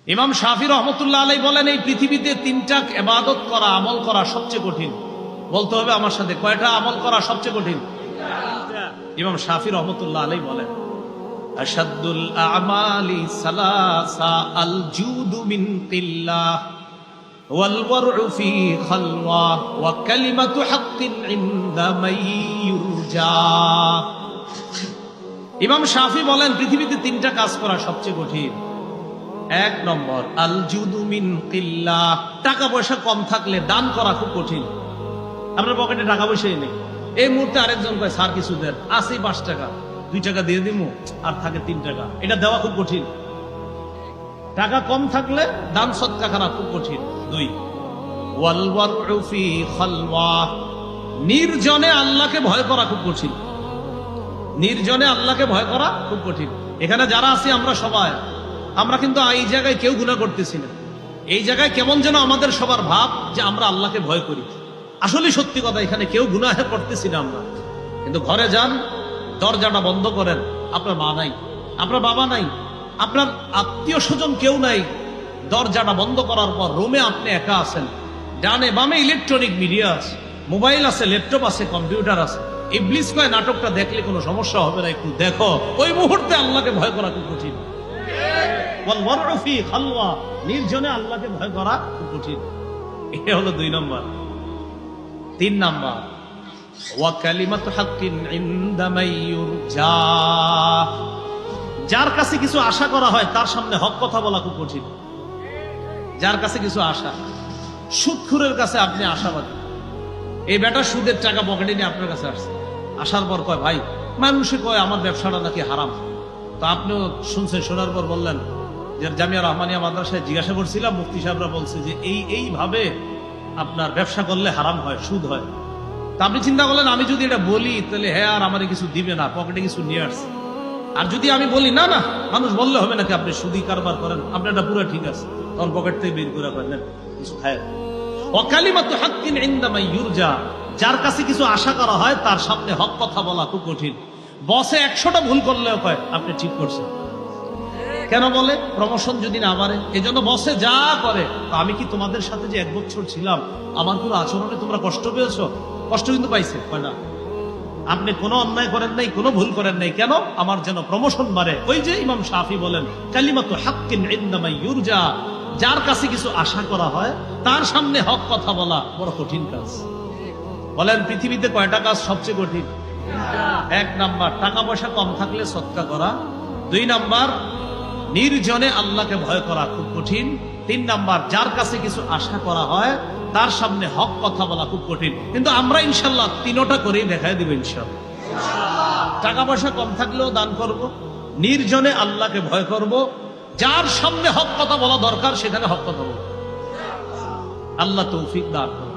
ইমাম শাফি রহমতুল্লাহ আলাইহি বলেন, এই পৃথিবীতে তিনটা ইবাদত করা, আমল করা সবচেয়ে কঠিন। বলতে হবে আমার সাথে, কয়টা আমল করা সবচেয়ে কঠিন? ইমাম শাফি রহমতুল্লাহ আলাইহি বলেন, আশাদ্দুল আমালি সালাসা আল জুদু মিন কিল্লাহ ওয়াল ওয়ারউ ফি খালওয়া ওয়া কালিমাতু হাক্কিন ইনদা মান ইউরজা। ইমাম শাফি বলেন, পৃথিবীতে তিনটা কাজ করা সবচেয়ে কঠিন। এক নম্বর, আল জুদু মিন কিল্লাহ, টাকা পয়সা কম থাকলে দান করা খুব কঠিন। আপনার পকেটে টাকা পয়সাই নেই, এই মুহূর্তে আরেকজন কয় স্যার কিছু দেন, আসি 5 টাকা, 2 টাকা দিয়ে দিমু, আর থাকে 3 টাকা, এটা দেওয়া খুব কঠিন। টাকা কম থাকলে দান সদকা করা খুব কঠিন। 2, ওয়াল ওয়ারউ ফি খালওয়া, নির্জনে আল্লাহকে ভয় করা খুব কঠিন। নির্জনে আল্লাহকে ভয় করা খুব কঠিন। এখানে যারা আছি আমরা সবাই, আমরা কিন্তু এই জায়গায় কেউ গুনাহ করতেছি না। এই জায়গায় কেমন যেন আমাদের সবার ভাব যে আমরা আল্লাহকে ভয় করি। আসলে সত্যি কথা, এখানে কেউ গুনাহ করতেছি না আমরা। কিন্তু ঘরে যান, দরজাটা বন্ধ করেন, আপনার মা নাই, আপনার বাবা নাই, আপনার আত্মীয় স্বজন কেউ নাই। দরজাটা বন্ধ করার পর রুমে আপনি একা আছেন, ডানে বামে ইলেকট্রনিক মিডিয়া আছে, মোবাইল আছে, ল্যাপটপ আছে, কম্পিউটার আছে। ইবলিস কয় নাটকটা দেখলে কোনো সমস্যা হবে না, একটু দেখো। ওই মুহূর্তে আল্লাহকে ভয় করা খুব কঠিন। ওয়াল ওয়ারউ ফি খালওয়া, নির্জনে আল্লাহকে ভয় করা খুব কঠিন। এটা হলো 2 নম্বর। 3 নম্বর, ওয়া কালিমাতু হাক্কিন ইনদা মান ইউরজা, যার কাছে কিছু আশা করা হয় তার সামনে হক কথা বলা খুব কঠিন। যার কাছে কিছু আশা, সুদখোরের কাছে আপনি আশাবাদী, এই বেটা সুদের টাকা পকেটে নিয়ে আপনার কাছে আসছে, আসার পর কয় ভাই, মানুষে কয় আমার ব্যবসাটা নাকি হারাম। তো আপনিও শুনছেন, শোনার পর বললেন যে জামিয়া রহমানিয়া মাদ্রাসায় জিজ্ঞাসা করছিলাম, মুফতি সাহেবরা বলছে যে এইভাবে আপনার ব্যবসা করলে হারাম হয়, সুদ হয়। তা আপনি চিন্তা করলেন, আমি যদি এটা বলি তাহলে হ্যাঁ আর আমারে কিছু দিবে না, পকেটে কিছু নিয়ে আসছে। আর যদি আমি বলি না না, মানুষ বললে হবে নাকি আপনি সুদি কারবার করেন, আপনার এটা পুরো ঠিক আছে, তখন পকেট থেকে বের করে করেন কিছু খায়। ওয়া কালিমাতু হাক্কিন ইনদা মান ইউরজা, যার কাছে কিছু আশা করা হয় তার সামনে হক কথা বলা খুব কঠিন। বসে 100টা ভুল করলেও কয় আপনি ঠিক করছেন। কেন বলে? প্রমোশন যদি না বাড়ে। এজন্য বসে যা করে, আমি কি তোমাদের সাথে যে 1 বছর ছিলাম, আমার কোনো আচরণে তোমরা কষ্ট পেয়েছো? কষ্ট কিন্তু পাইছে, কয় না। আপনি কোনো অন্যায় করেন নাই, কোনো ভুল করেন নাই, কেন? আমার যেন প্রমোশন বাড়ে। ওই যে ইমাম শাফি বলেন, কালিমাতু হাক্কিন ইনদা মান ইউরজা, যার কাছে কিছু আশা করা হয় তার সামনে হক কথা বলা বড় কঠিন কাজ। বলেন পৃথিবীতে কয়টা কাজ সবচেয়ে কঠিন? 1 নাম্বার, টাকা পয়সা কম থাকলে সদকা করা। 2 নাম্বার, নির্জনে আল্লাহকে ভয় করা খুব কঠিন। 3 নাম্বার, যার কাছে কিছু আশা করা হয় তার সামনে হক কথা বলা খুব কঠিন। কিন্তু আমরা ইনশাল্লাহ 3টা করেই দেখাই দিব ইনশাল্লাহ। টাকা পয়সা কম থাকলেও দান করব, নির্জনে আল্লাহকে ভয় করব, যার সামনে হক কথা বলা দরকার সেখানে হক কথা বলব। আল্লাহ তৌফিক দান করুন।